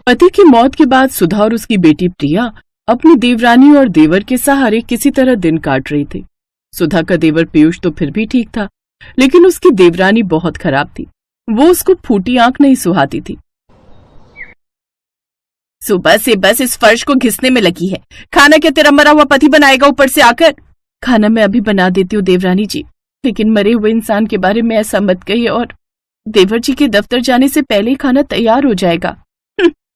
पति की मौत के बाद सुधा और उसकी बेटी प्रिया अपनी देवरानी और देवर के सहारे किसी तरह दिन काट रही थी। सुधा का देवर पीयूष तो फिर भी ठीक था, लेकिन उसकी देवरानी बहुत खराब थी। वो उसको फूटी आंख नहीं सुहाती थी। सुबह से बस इस फर्श को घिसने में लगी है। खाना क्या तेरा मरा हुआ पति बनाएगा ऊपर से आकर? खाना मैं अभी बना देती हूँ देवरानी जी, लेकिन मरे हुए इंसान के बारे में ऐसा मत कहिए, और देवर जी के दफ्तर जाने से पहले ही खाना तैयार हो जाएगा।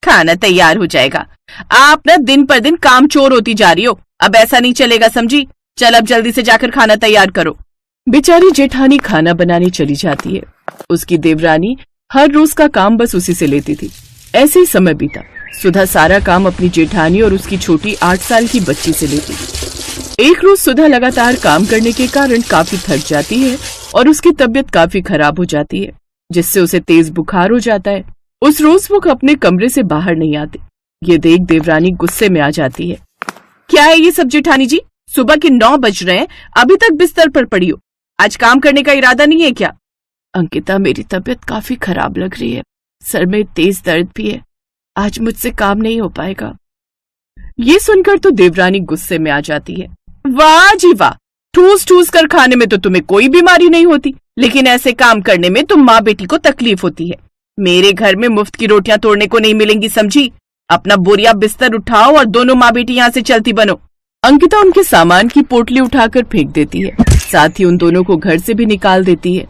खाना तैयार हो जाएगा? आप ना दिन पर दिन काम चोर होती जा रही हो। अब ऐसा नहीं चलेगा, समझी? चल अब जल्दी से जाकर खाना तैयार करो। बेचारी जेठानी खाना बनाने चली जाती है। उसकी देवरानी हर रोज का काम बस उसी से लेती थी। ऐसे ही समय बीता। सुधा सारा काम अपनी जेठानी और उसकी छोटी 8 साल की बच्ची से लेती थी। एक रोज सुधा लगातार काम करने के कारण काफी थक जाती है और उसकी तबीयत काफी खराब हो जाती है, जिससे उसे तेज बुखार हो जाता है। उस रोज वो अपने कमरे से बाहर नहीं आती। ये देख देवरानी गुस्से में आ जाती है। क्या है ये सब जेठानी जी? सुबह के 9 बज रहे हैं, अभी तक बिस्तर पर पड़ी हो। आज काम करने का इरादा नहीं है क्या? अंकिता, मेरी तबीयत काफी खराब लग रही है। सर में तेज दर्द भी है। आज मुझसे काम नहीं हो पाएगा। ये सुनकर तो देवरानी गुस्से में आ जाती है। वाह जी वाह, ठूस ठूस कर खाने में तो तुम्हें कोई बीमारी नहीं होती, लेकिन ऐसे काम करने में तुम माँ बेटी को तकलीफ होती है। मेरे घर में मुफ्त की रोटियां तोड़ने को नहीं मिलेंगी, समझी? अपना बोरिया बिस्तर उठाओ और दोनों माँ बेटी यहाँ से चलती बनो। अंकिता उनके सामान की पोटली उठाकर फेंक देती है, साथ ही उन दोनों को घर से भी निकाल देती है।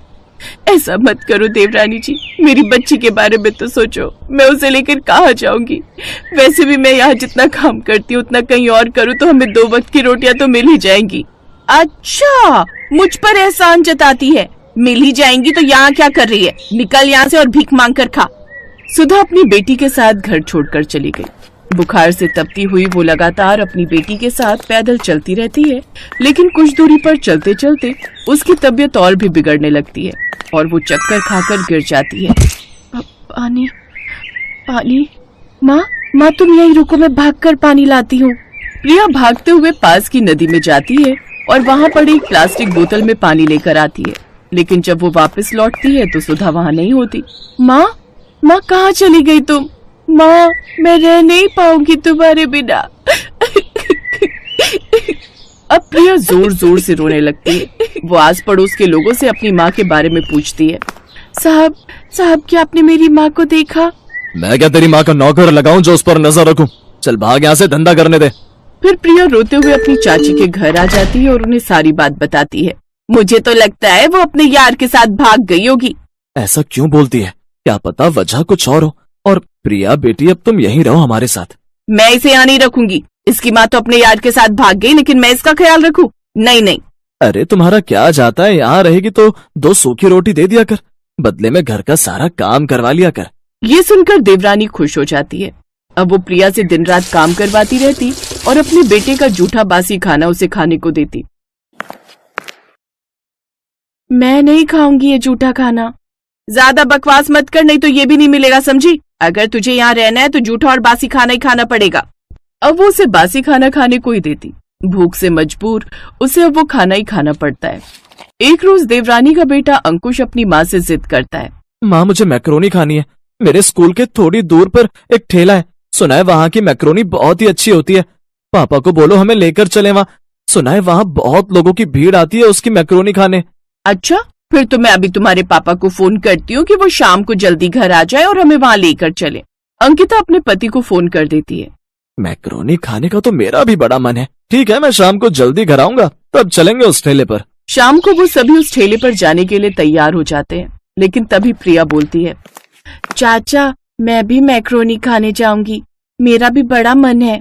ऐसा मत करो देवरानी जी, मेरी बच्ची के बारे में तो सोचो। मैं उसे लेकर कहाँ जाऊंगी? वैसे भी मैं यहाँ जितना काम करती हूँ उतना कहीं और करूँ तो हमें 2 वक्त की रोटियां तो मिल ही जाएंगी। अच्छा, मुझ पर एहसान जताती है। मिल ही जाएंगी तो यहाँ क्या कर रही है? निकल यहाँ से और भीख मांग कर खा। सुधा अपनी बेटी के साथ घर छोड़कर चली गई। बुखार से तपती हुई वो लगातार अपनी बेटी के साथ पैदल चलती रहती है, लेकिन कुछ दूरी पर चलते चलते उसकी तबीयत और भी बिगड़ने लगती है और वो चक्कर खाकर गिर जाती है। पानी पानी, माँ तुम यहीं रुको, मैं भागकर पानी लाती हूँ। प्रिया भागते हुए पास की नदी में जाती है और वहाँ पड़ी एक प्लास्टिक बोतल में पानी लेकर आती है, लेकिन जब वो वापस लौटती है तो सुधा वहाँ नहीं होती। माँ कहाँ चली गई तुम? माँ, मैं रह नहीं पाऊंगी तुम्हारे बिना। अब प्रिया जोर जोर से रोने लगती है। वो आस पड़ोस के लोगों से अपनी माँ के बारे में पूछती है। साहब क्या आपने मेरी माँ को देखा? मैं क्या तेरी माँ का नौकर लगाऊं जो उस पर नजर रखूं? चल भाग यहाँ से, धंधा करने दे। फिर प्रिया रोते हुए अपनी चाची के घर आ जाती है और उन्हें सारी बात बताती है। मुझे तो लगता है वो अपने यार के साथ भाग गई होगी। ऐसा क्यों बोलती है? क्या पता वजह कुछ और हो। और प्रिया बेटी, अब तुम यहीं रहो हमारे साथ। मैं इसे यहाँ नहीं रखूंगी। इसकी माँ तो अपने यार के साथ भाग गई, लेकिन मैं इसका ख्याल रखूं? नहीं। अरे तुम्हारा क्या जाता है, यहाँ रहेगी तो 2 सूखी रोटी दे दिया कर, बदले में घर का सारा काम करवा लिया कर। ये सुनकर देवरानी खुश हो जाती है। अब वो प्रिया से दिन रात काम करवाती रहती और अपने बेटे का जूठा बासी खाना उसे खाने को देती। मैं नहीं खाऊंगी ये जूठा खाना। ज्यादा बकवास मत कर, नहीं तो ये भी नहीं मिलेगा, समझी? अगर तुझे यहाँ रहना है तो जूठा और बासी खाना ही खाना पड़ेगा। अब वो उसे बासी खाना खाने को ही देती। भूख से मजबूर उसे अब वो खाना ही खाना पड़ता है। एक रोज देवरानी का बेटा अंकुश अपनी माँ से जिद करता है। माँ, मुझे मैक्रोनी खानी है। मेरे स्कूल के थोड़ी दूर पर एक ठेला है, सुना है वहाँ की मैक्रोनी बहुत ही अच्छी होती है। पापा को बोलो हमें लेकर चले वहाँ। सुना है वहाँ बहुत लोगों की भीड़ आती है उसकी मैक्रोनी खाने। अच्छा, फिर तो मैं अभी तुम्हारे पापा को फोन करती हूँ कि वो शाम को जल्दी घर आ जाए और हमें वहाँ लेकर चले। अंकिता अपने पति को फोन कर देती है। मैक्रोनी खाने का तो मेरा भी बड़ा मन है। ठीक है, मैं शाम को जल्दी घर आऊंगा, तब चलेंगे उस ठेले पर। शाम को वो सभी उस ठेले पर जाने के लिए तैयार हो जाते हैं, लेकिन तभी प्रिया बोलती है। चाचा, मैं भी मैक्रोनी खाने जाऊंगी, मेरा भी बड़ा मन है।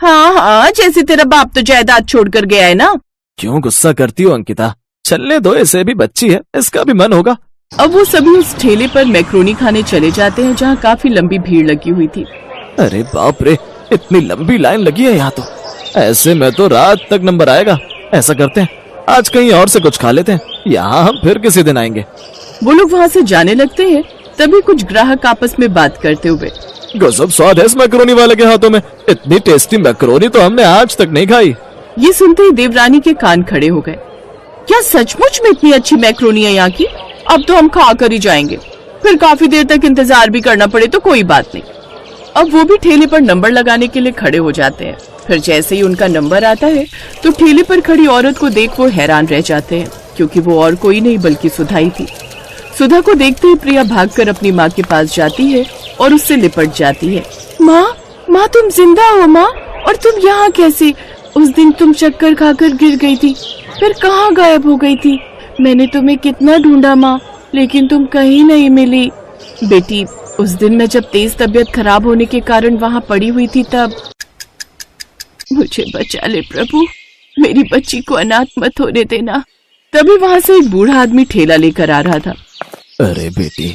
हाँ, जैसे तेरा बाप तो जायदाद छोड़कर गया है ना। क्यों गुस्सा करती हो अंकिता? चलने दो, इसे भी बच्ची है, इसका भी मन होगा। अब वो सभी उस ठेले पर मैक्रोनी खाने चले जाते हैं जहाँ काफी लंबी भीड़ लगी हुई थी। अरे बाप रे, इतनी लंबी लाइन लगी है यहाँ तो। ऐसे में तो रात तक नंबर आएगा। ऐसा करते हैं, आज कहीं और से कुछ खा लेते हैं, यहाँ हम फिर किसी दिन आएंगे। वो लोग वहाँ से जाने लगते हैं, तभी कुछ ग्राहक आपस में बात करते हुए। गजब स्वाद है इस मैक्रोनी वाले के हाथों में। इतनी टेस्टी मैक्रोनी तो हमने आज तक नहीं खाई। ये सुनते ही देवरानी के कान खड़े हो गए। क्या सचमुच में इतनी अच्छी मैक्रोनी है यहाँ की? अब तो हम खा कर ही जाएंगे, फिर काफी देर तक इंतजार भी करना पड़े तो कोई बात नहीं। अब वो भी ठेले पर नंबर लगाने के लिए खड़े हो जाते हैं। फिर जैसे ही उनका नंबर आता है तो ठेले पर खड़ी औरत को देख वो हैरान रह जाते हैं, क्योंकि वो और कोई नहीं बल्कि सुधा ही थी। सुधा को देखते ही प्रिया भागकर अपनी माँ के पास जाती है और उससे लिपट जाती है। माँ तुम जिंदा हो माँ? और तुम यहाँ कैसे? उस दिन तुम चक्कर खाकर गिर गई थी, फिर कहाँ गायब हो गई थी? मैंने तुम्हें कितना ढूंढा माँ, लेकिन तुम कहीं नहीं मिली। बेटी, उस दिन मैं जब तेज तबीयत खराब होने के कारण वहाँ पड़ी हुई थी तब। मुझे बचा ले प्रभु, मेरी बच्ची को अनाथ मत होने देना। तभी वहाँ से एक बूढ़ा आदमी ठेला लेकर आ रहा था। अरे बेटी,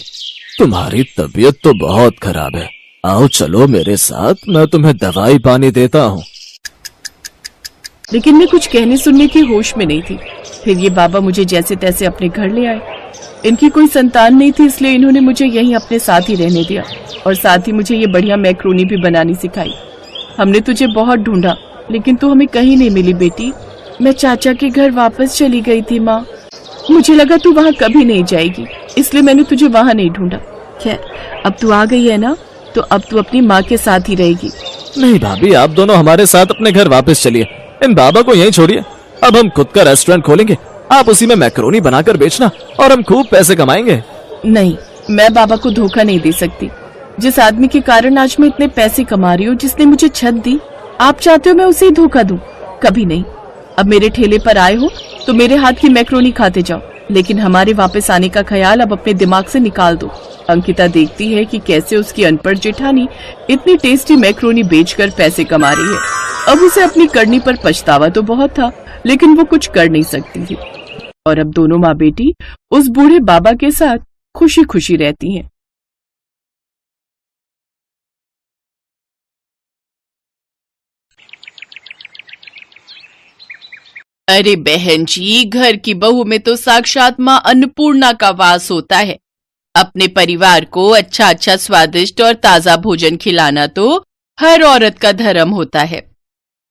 तुम्हारी तबीयत तो बहुत खराब है, आओ चलो मेरे साथ, मैं तुम्हें दवाई पानी देता हूँ। लेकिन मैं कुछ कहने सुनने की होश में नहीं थी। फिर ये बाबा मुझे जैसे तैसे अपने घर ले आए। इनकी कोई संतान नहीं थी, इसलिए इन्होंने मुझे यहीं अपने साथ ही रहने दिया और साथ ही मुझे ये बढ़िया मैक्रोनी भी बनानी सिखाई। हमने तुझे बहुत ढूंढा, लेकिन तू हमें कहीं नहीं मिली बेटी। मैं चाचा के घर वापस चली गई थी माँ। मुझे लगा तू वहाँ कभी नहीं जाएगी, इसलिए मैंने तुझे वहाँ नहीं ढूंढा। खैर, अब तू आ गई है ना, तो अब तू अपनी माँ के साथ ही रहेगी। नहीं भाभी, आप दोनों हमारे साथ अपने घर वापस चलिए, इन बाबा को यहीं छोड़िए। अब हम खुद का रेस्टोरेंट खोलेंगे, आप उसी में मैक्रोनी बनाकर बेचना और हम खूब पैसे कमाएंगे। नहीं, मैं बाबा को धोखा नहीं दे सकती। जिस आदमी के कारण आज मैं इतने पैसे कमा रही हूँ, जिसने मुझे छत दी, आप चाहते हो मैं उसे ही धोखा दूं? कभी नहीं। अब मेरे ठेले पर आए हो तो मेरे हाथ की मैक्रोनी खाते जाओ, लेकिन हमारे वापस आने का ख्याल अब अपने दिमाग से निकाल दो। अंकिता देखती है कि कैसे उसकी अनपढ़ जेठानी इतनी टेस्टी मैक्रोनी बेचकर पैसे कमा रही है। अब उसे अपनी करनी पर पछतावा तो बहुत था, लेकिन वो कुछ कर नहीं सकती थी। और अब दोनों माँ बेटी उस बूढ़े बाबा के साथ खुशी खुशी रहती हैं। अरे बहन जी, घर की बहू में तो साक्षात माँ अन्नपूर्णा का वास होता है। अपने परिवार को अच्छा अच्छा स्वादिष्ट और ताजा भोजन खिलाना तो हर औरत का धर्म होता है।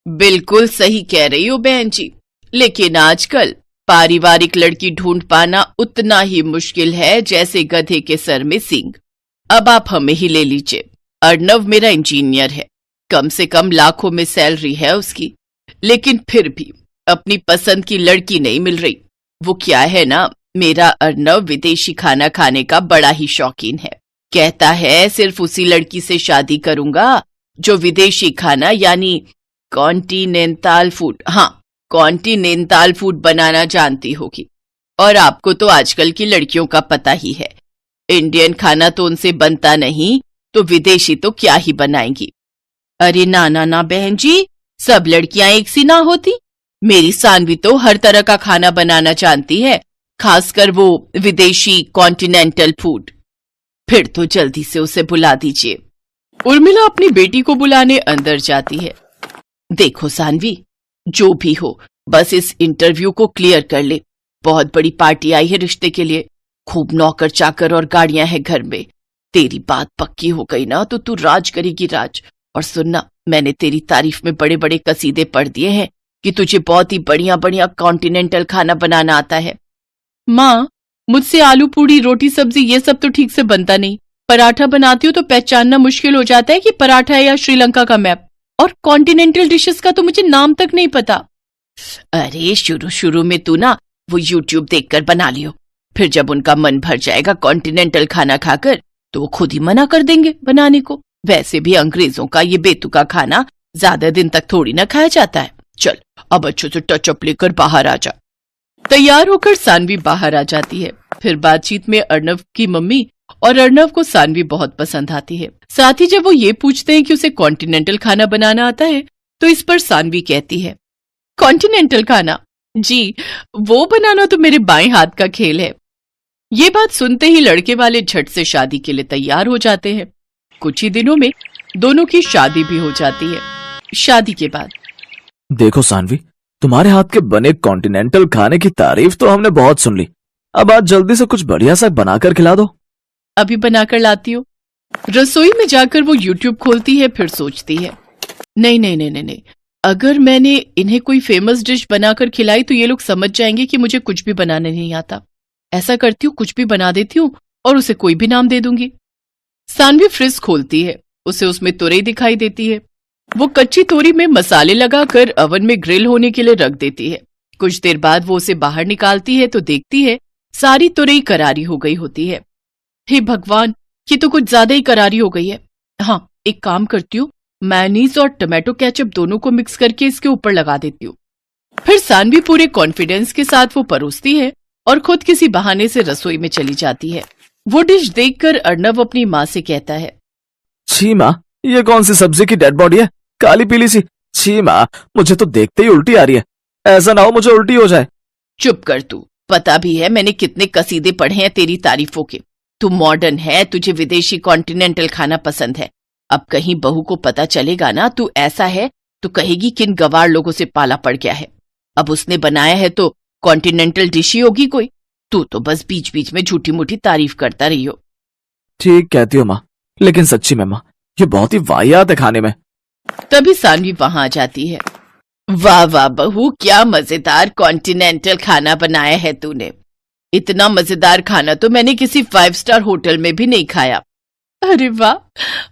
बिल्कुल सही कह रही हो बहन जी, लेकिन आजकल पारिवारिक लड़की ढूंढ पाना उतना ही मुश्किल है जैसे गधे के सर में सींग। अब आप हमें ही ले लीजिए। अर्णव मेरा इंजीनियर है, कम से कम लाखों में सैलरी है उसकी, लेकिन फिर भी अपनी पसंद की लड़की नहीं मिल रही। वो क्या है ना, मेरा अर्णव विदेशी खाना खाने का बड़ा ही शौकीन है। कहता है सिर्फ उसी लड़की से शादी करूंगा जो विदेशी खाना यानी कॉन्टिनेंटल फूड, हाँ कॉन्टिनेंटल फूड बनाना जानती होगी। और आपको तो आजकल की लड़कियों का पता ही है, इंडियन खाना तो उनसे बनता नहीं, तो विदेशी तो क्या ही बनाएंगी। अरे ना ना ना बहन जी, सब लड़कियां एक सी ना होती। मेरी सानवी तो हर तरह का खाना बनाना जानती है, खासकर वो विदेशी कॉन्टिनेंटल फूड। फिर तो जल्दी से उसे बुला दीजिए। उर्मिला अपनी बेटी को बुलाने अंदर जाती है। देखो सानवी, जो भी हो बस इस इंटरव्यू को क्लियर कर ले। बहुत बड़ी पार्टी आई है रिश्ते के लिए, खूब नौकर चाकर और गाड़ियां हैं घर में। तेरी बात पक्की हो गई ना तो तू राज करेगी राज। और सुनना, मैंने तेरी तारीफ में बड़े बड़े कसीदे पढ़ दिए हैं कि तुझे बहुत ही बढ़िया बढ़िया कॉन्टिनेंटल खाना बनाना आता है। माँ, मुझसे आलू पूड़ी रोटी सब्जी ये सब तो ठीक से बनता नहीं। पराठा बनाती हूँ तो पहचानना मुश्किल हो जाता है कि पराठा है या श्रीलंका का मैप। और कॉन्टिनेंटल डिशेस का तो मुझे नाम तक नहीं पता। अरे शुरू शुरू में तू ना वो यूट्यूब देखकर बना लियो, फिर जब उनका मन भर जाएगा कॉन्टिनेंटल खाना खाकर तो वो खुद ही मना कर देंगे बनाने को। वैसे भी अंग्रेजों का ये बेतुका खाना ज्यादा दिन तक थोड़ी ना खाया जाता है। चल अब अच्छे से टचअप लेकर बाहर आ जा। तैयार होकर सानवी बाहर आ जाती है। फिर बातचीत में अर्णव की मम्मी और अर्णव को सानवी बहुत पसंद आती है। साथ ही जब वो ये पूछते हैं कि उसे कॉन्टिनेंटल खाना बनाना आता है तो इस पर सानवी कहती है, कॉन्टिनेंटल खाना जी, वो बनाना तो मेरे बाएं हाथ का खेल है। ये बात सुनते ही लड़के वाले झट से शादी के लिए तैयार हो जाते हैं। कुछ ही दिनों में दोनों की शादी भी हो जाती है। शादी के बाद देखो सानवी, तुम्हारे हाथ के बने कॉन्टिनेंटल खाने की तारीफ तो हमने बहुत सुन ली, अब आज जल्दी से कुछ बढ़िया सा बनाकर खिला दो। अभी बनाकर लाती हूँ। रसोई में जाकर वो यूट्यूब खोलती है, फिर सोचती है, नहीं नहीं नहीं नहीं, अगर मैंने इन्हें कोई फेमस डिश बनाकर खिलाई तो ये लोग समझ जाएंगे कि मुझे कुछ भी बनाने नहीं आता। ऐसा करती हूँ, कुछ भी बना देती हूँ और उसे कोई भी नाम दे दूंगी। सानवी फ्रिज खोलती है उसे उसमें तुरई दिखाई देती है। वो कच्ची तोरी में मसाले लगाकर ओवन में ग्रिल होने के लिए रख देती है। कुछ देर बाद वो उसे बाहर निकालती है तो देखती है सारी तुरई करारी हो गई होती है। हे भगवान, ये तो कुछ ज्यादा ही करारी हो गई है। हाँ, एक काम करती हूँ, मेयोनीज और टमाटो केचप दोनों को मिक्स करके इसके ऊपर लगा देती हूँ। फिर सानवी पूरे कॉन्फिडेंस के साथ वो परोसती है और खुद किसी बहाने से रसोई में चली जाती है। वो डिश देखकर अर्णव अपनी माँ से कहता है, छी माँ, ये कौन सी सब्जी की डेड बॉडी है, काली पीली सी। छी माँ, मुझे तो देखते ही उल्टी आ रही है। ऐसा ना हो मुझे उल्टी हो जाए। चुप कर तू, पता भी है मैंने कितने कसीदे पढ़े हैं तेरी तारीफों के। तू मॉडर्न है, तुझे विदेशी कॉन्टिनेंटल खाना पसंद है। अब कहीं बहू को पता चलेगा ना तू ऐसा है तो कहेगी किन गवार लोगों से पाला पड़ गया है। अब उसने बनाया है तो कॉन्टिनेंटल डिश ही होगी कोई। तू तो बस बीच बीच में झूठी मूठी तारीफ करता रही हो। ठीक कहती हो माँ, लेकिन सच्ची में माँ, ये बहुत ही वाहियात है खाने में। तभी सानवी वहां आ जाती है। वाह वाह बहू, क्या मजेदार कॉन्टिनेंटल खाना बनाया है तूने। इतना मजेदार खाना तो मैंने किसी 5 स्टार होटल में भी नहीं खाया। अरे वाह,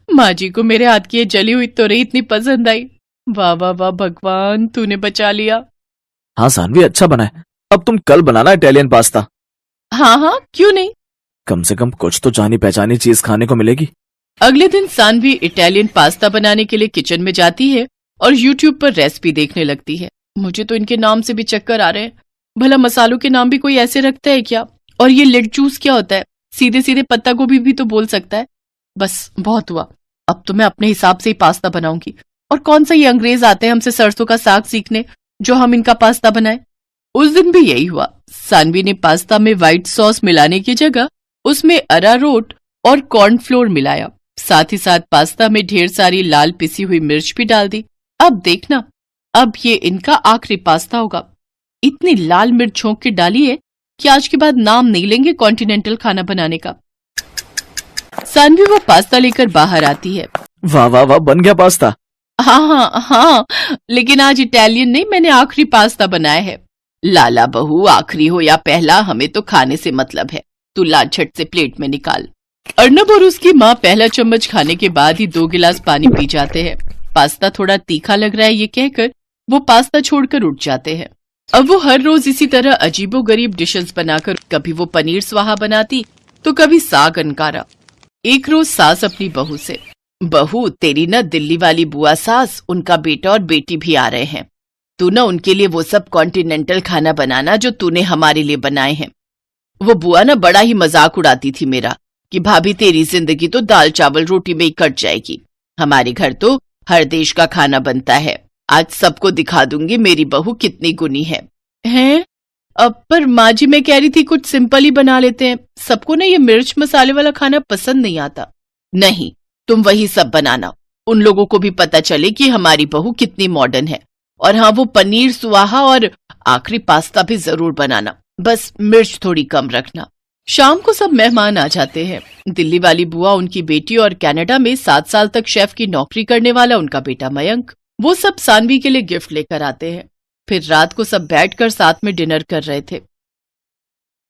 माँ जी को मेरे हाथ की ये जली हुई तोरई इतनी पसंद आई। वाह वाह वाह भगवान, तूने बचा लिया। हाँ सानवी, अच्छा बना है। अब तुम कल बनाना इटालियन पास्ता। हाँ हाँ, क्यों नहीं। कम से कम कुछ तो जानी पहचानी चीज खाने को मिलेगी। अगले दिन सानवी इटालियन पास्ता बनाने के लिए किचन में जाती है और यूट्यूब पर रेसिपी देखने लगती है। मुझे तो इनके नाम से भी चक्कर आ रहे हैं। भला मसालों के नाम भी कोई ऐसे रखता है क्या? और ये लेट जूस क्या होता है? सीधे सीधे पत्ता गोभी भी तो बोल सकता है। बस बहुत हुआ, अब तो मैं अपने हिसाब से ही पास्ता बनाऊंगी। और कौन सा ये अंग्रेज आते हैं हमसे सरसों का साग सीखने जो हम इनका पास्ता बनाए। उस दिन भी यही हुआ। सानवी ने पास्ता में व्हाइट सॉस मिलाने की जगह उसमें अरारोट और कॉर्नफ्लोर मिलाया। साथ ही साथ पास्ता में ढेर सारी लाल पिसी हुई मिर्च भी डाल दी। अब देखना, अब ये इनका आखिरी पास्ता होगा। इतनी लाल मिर्च छोंक के डाली है कि आज के बाद नाम नहीं लेंगे कॉन्टिनेंटल खाना बनाने का। सानवी वो पास्ता लेकर बाहर आती है। वाह वाह वाह, बन गया पास्ता। हाँ हाँ हाँ, लेकिन आज इटालियन नहीं, मैंने आखिरी पास्ता बनाया है। लाला बहू, आखिरी हो या पहला, हमें तो खाने से मतलब है। तू ला झट से प्लेट में निकाल। अर्णब और उसकी माँ पहला चम्मच खाने के बाद ही 2 गिलास पानी पी जाते हैं। पास्ता थोड़ा तीखा लग रहा है ये कहकर वो पास्ता छोड़कर उठ जाते हैं। अब वो हर रोज इसी तरह अजीबोगरीब डिशेस बनाकर कभी वो पनीर स्वाहा बनाती तो कभी साग अनकारा। एक रोज सास अपनी बहू से, बहू तेरी ना दिल्ली वाली बुआ सास, उनका बेटा और बेटी भी आ रहे हैं। तू ना उनके लिए वो सब कॉन्टिनेंटल खाना बनाना जो तूने हमारे लिए बनाए हैं। वो बुआ ना बड़ा ही मजाक उड़ाती थी मेरा कि भाभी तेरी जिंदगी तो दाल चावल रोटी में ही कट जाएगी। हमारे घर तो हर देश का खाना बनता है। आज सबको दिखा दूंगी मेरी बहू कितनी गुनी है। हैं? अब पर माँ जी, मैं कह रही थी कुछ सिंपल ही बना लेते हैं। सबको ना ये मिर्च मसाले वाला खाना पसंद नहीं आता। नहीं, तुम वही सब बनाना, उन लोगों को भी पता चले कि हमारी बहू कितनी मॉडर्न है। और हाँ, वो पनीर सुहाहा और आखिरी पास्ता भी जरूर बनाना, बस मिर्च थोड़ी कम रखना। शाम को सब मेहमान आ जाते हैं। दिल्ली वाली बुआ, उनकी बेटी और कनाडा में 7 साल तक शेफ की नौकरी करने वाला उनका बेटा मयंक, वो सब सानवी के लिए गिफ्ट लेकर आते हैं। फिर रात को सब बैठकर साथ में डिनर कर रहे थे।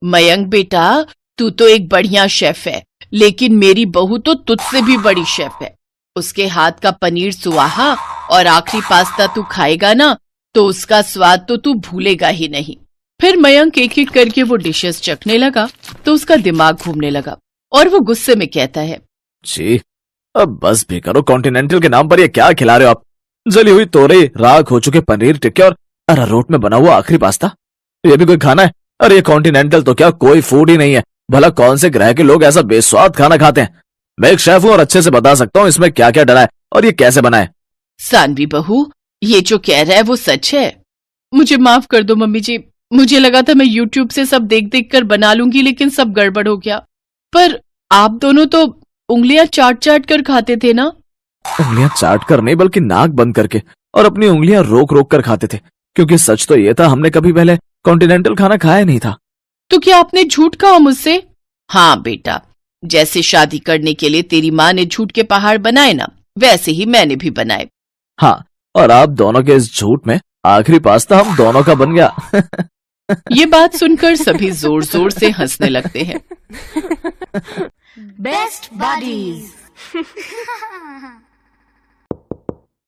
मयंक बेटा, तू तो एक बढ़िया शेफ है, लेकिन मेरी बहू तो तुझसे भी बड़ी शेफ है। उसके हाथ का पनीर सुहाहा और आखिरी पास्ता तू खाएगा ना तो उसका स्वाद तो तू भूलेगा ही नहीं। फिर मयंक एक एक करके वो डिशेस चखने लगा तो उसका दिमाग घूमने लगा और वो गुस्से में कहता है, जी अब बस भी करो, कॉन्टिनेंटल के नाम पर ये क्या खिला रहे हो आप? जली हुई तोरई, राख हो चुके पनीर टिक्के और अरारोट में बना हुआ आखिरी पास्ता, ये भी कोई खाना है? अरे ये कॉन्टिनेंटल तो क्या कोई फूड ही नहीं है। भला कौन से ग्रह के लोग ऐसा बेस्वाद खाना खाते हैं? मैं एक शेफ हूँ और अच्छे से बता सकता हूँ इसमें क्या क्या डला है और ये कैसे बना है। सानवी बहू, ये जो कह रहा है वो सच है। मुझे माफ कर दो मम्मी जी, मुझे लगा था मैं यूट्यूब से सब देख देख कर बना लूंगी, लेकिन सब गड़बड़ हो गया। पर आप दोनों तो उंगलियां चाट चाट कर खाते थे ना? उंगलियां चाट कर नहीं, बल्कि नाक बंद करके और अपनी उंगलियां रोक रोक कर खाते थे, क्योंकि सच तो ये था हमने कभी पहले कॉन्टिनेंटल खाना खाया नहीं था। तो क्या आपने झूठ कहा मुझसे? हाँ बेटा, जैसे शादी करने के लिए तेरी माँ ने झूठ के पहाड़ बनाए ना, वैसे ही मैंने भी बनाए। हाँ, और आप दोनों के इस झूठ में आखिरी पास्ता हम दोनों का बन गया। ये बात सुनकर सभी जोर जोर से हंसने लगते हैं। Best buddies. है।